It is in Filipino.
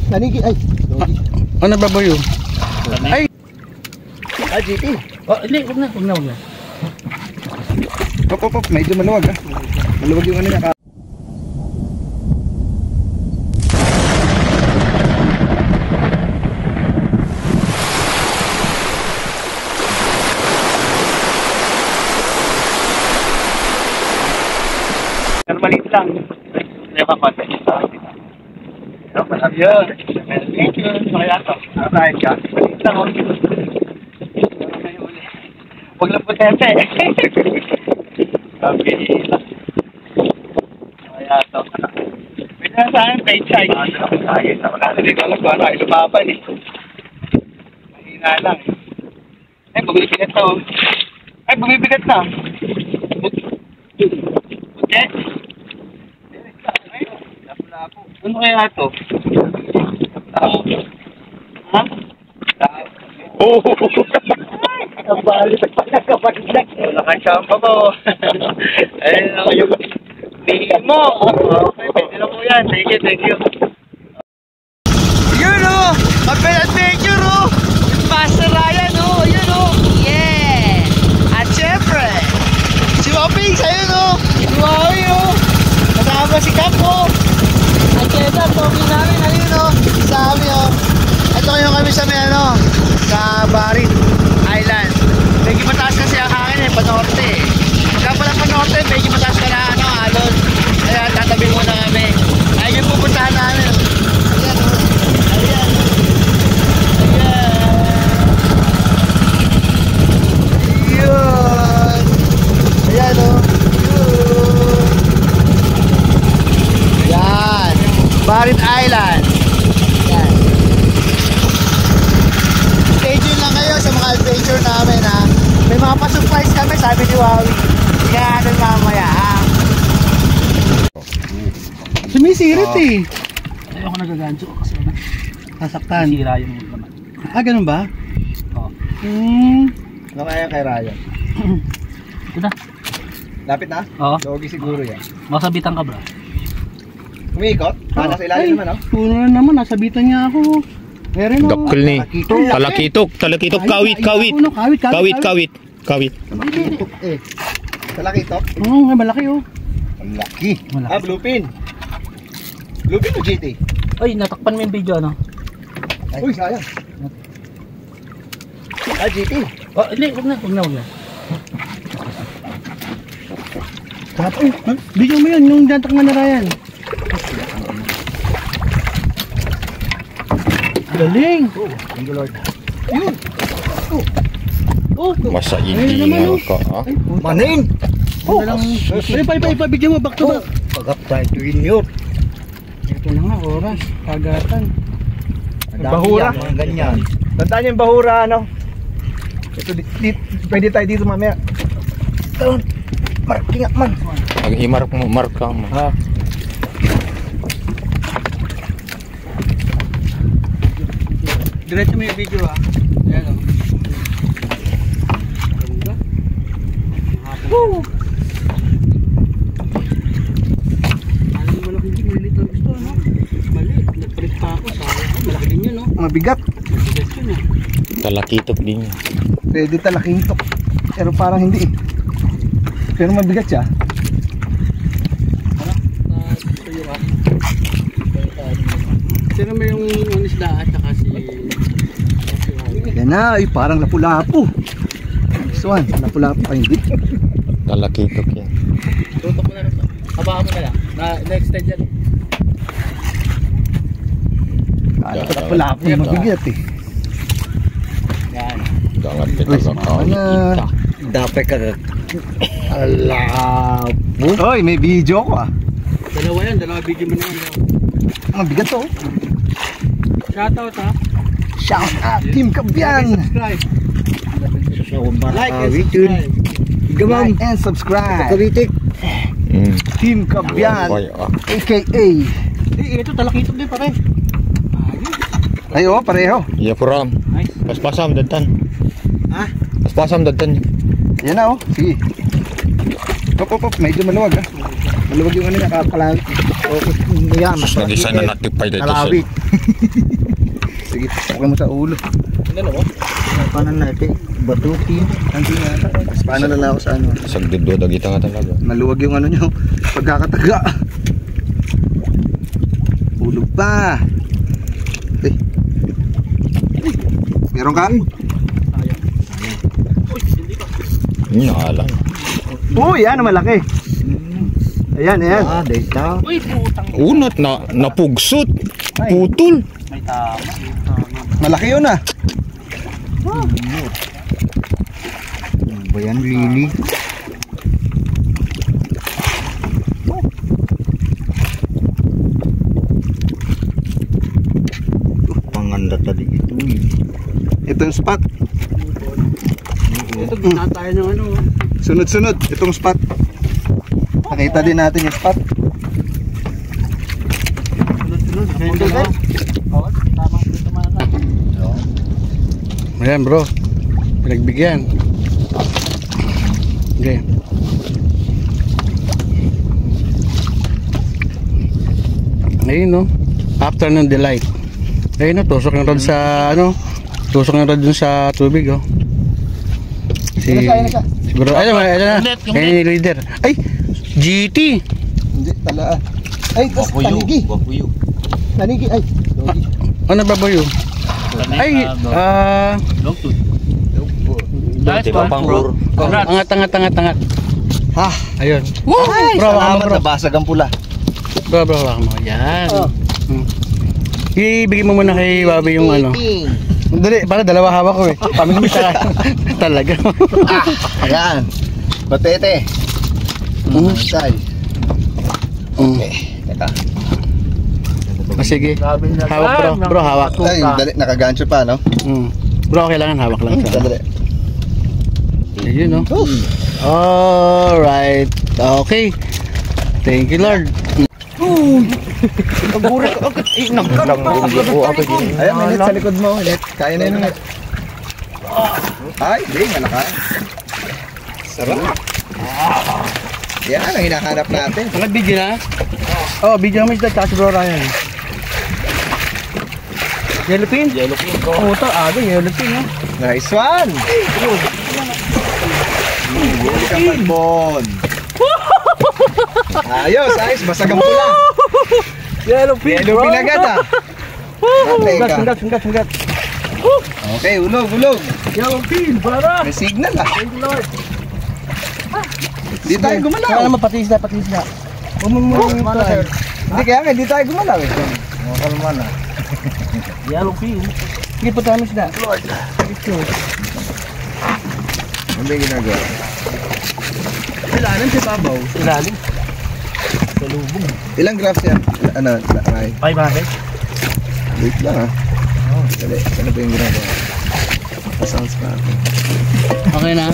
Nanigi, ay. Ano baboy yun? Ay! Ah, GT. Oh, hindi, huwag na. Hop, medyo maluwag ha. Maluwag yung ano niya. Maliit lang. Hindi ka konti. Yun. Thank you. Kaya ito. Nakatahin ka. Maliit lang. Huwag lang po tepe. Sabi lang. Kaya ito. Pwede na sa akin, pay chai. Hindi ko alam kung ano. Lumaban eh. Mahina lang. Ay, bumibigat na. Ay, bumibigat na. Okay. Ano kaya ito? Ha? Oh! Kabalik. Wala kang champa ko. Ayun ako yung bihim mo. Okay, pwede na po yan. Thank you. Yun o! Adventure o! Master Ryan o! Yun o! Yeah! At syempre, si Waping sa'yo no! Si Wawi o! Kasama si Capo! At syempre, pogi namin ayun o! Sa amin o! Ito ngayon kami sa may ano, sa Barit Island. Medyo mataas kasi ang hangin eh, panorte eh. Pagka pala panorte, medyo mataas ka na ano, alon. Kaya tatabi muna kami. Ayun yung pupuntahan namin. Ayan o. Ayan. Yun. Ayan o. Yan. Barit Island. Yan. Stay tuned lang kayo sa mga adventure namin ha. May mga pa-surprise kami, sabi ni Wawi. Kaya natin mamaya ha. Sumisirit eh. Ayoko nagagancho kasi nasaktan. Sira yung laman. Ah, ganun ba? Oo. Ano kaya kay Ryan? Ito. Lapit na? Oo. Logi siguro yan. Masabitan ka bro. Umiikot? Nasa ilalim naman no? Puno na naman, nasabitan niya ako. Meron o. Dakkel ni. Talakitok. Kawit. Talakitok eh. Talakitok? Oo, may malaki o. Ang laki. Ah, bluefin. Bluefin o GT? Uy, natakpan mo yung video ano? Uy, sayang. Ah, GT. Oh, hindi, huwag na. Tapos, bigyan mo yun, yung dantak na Ryan. Galing. Thank you Lord. Yun. Masaiingal ka ha. Manin. Oh, bigyan mo back to back. Pagap tayo tuwin yun. Ito na nga, oras. Kagatan. Bahura. Mga ganyan. Tandaan niyo yung bahura ano. Ito, pwede tayo dito mamaya. Doon. Marking man. Pag-imark mo, marka mo. Ha. Diretso mo yung video ha. Ayan o. Ganda. Woo! Alam mo malaki din, maliit ang gusto no? Maliit, nagpalit pa ako. Malaki din yun no? Mabigat. Mabigat yun eh. Talakitok din. Pwede talakitok. Pero parang hindi eh. Pero mabigat siya. Sino mo yung isda at saka si... Yan na, ay parang lapu-lapu. This one, lapu-lapu pa hindi. Talakitok yan. Tutok mo na rin. Habaan mo na lang. Na-extend yan. Kala ko lapu-lapu yung mabigat eh. Yan. Jangan kita kakawit. Dapat ka alabo. Hoy, may video ko ah. Dalawa yan, dalawa video mo naman. Ang bigat to. Shoutout ha. Shout out Team Kabyan. Subscribe. Like and subscribe. Like and subscribe. Team Kabyan. AKA. Ito talakitok din pare. Ay oh, pareho. Iya puram. Nice. Paspasam dadtan. Ha? Paspasam dadtan. Yan na oh, sige. Hop, medyo maluwag ha. Maluwag yung ano niya, kapalang. Sus, nag-isa na natipay dito sa... Sige, pasok mo sa ulo. Ano mo? Paano natin? Batuki. Hindi na. Paano na lang ako sa ano? Sagdudod kita nga talaga. Maluwag yung ano nyo. Pagkakataga. Ulog pa. Eh. Meron ka? Nakalang. Uy, yan malaki. Ayan, ayan. Ah, data. Uy, putang. Unat na napugsot. Putol. May tama. Malaki yun ah. Ano ba yan, Lily? Panganda tadi ito eh. Ito yung spot. Ito, gina tayo ng ano. Sunod-sunod. Itong spot. Nakita din natin yung spot. Sunod-sunod. Tama, dito mga Ayan bro, pinagbigyan. Okay. Ayun no, afternoon delight. Ayun no, tusok na rod sa ano, tusok na rod dun sa tubig oh. Siguro, ayun na, ayun yung leader. Ay, GT. Hindi, talaan. Ay, tas tanigi. Tanigi, ay. Ano baboy yun? Ay, Dati pa pangur. angat. Ha? Ayun. Ay, Bro, salamat bro. nabasag ang pula. Bro, wala mo. Yan. Oh. Ibigay mo muna kay Bobby yung ano. Dali, para dalawa hawak ko eh. Pamili mo siya. Talaga. Ayan. Batete. Say. Okay. Teka. Sige. Hawak bro. Bro, hawak. Ay, dali, nakagancho pa, no? Bro, kailangan hawak lang siya. Dali. Ayun no. Alright. Okay. Thank you Lord. Nagurit ko agad. Eh, Ayan, Minute, sa likod mo. Minute. Kaya na yun, Minute. Ay, hindi, malaka. Sarap. Yan ang hinahanap natin. Nag-video na? Oh, video naman siya kasi bro Ryan. Yellow pin? Oh, ito aga yellow pin ha. Nice one! Huli ka panbon. Ayos, basag ang pula. Yellow pin Yellow pin agad ah. Sunggat. Okay, ulog. Yellow pin, para. May signal ah. Thank you Lord. Di tayo gumalaw. Kaya naman patis na. Hindi kaya nga, di tayo gumalaw eh. Kalma na. Yellow pin. Sige, punta namin sila. Lord. Ano yung ginagawa? Ilalim si Babaw. Ilalim. Ilang grams yan? Ano, Ray? 500. Wait lang ah. Dali, ano ba yung ginagawa? Pasounds pa ako. Okay na?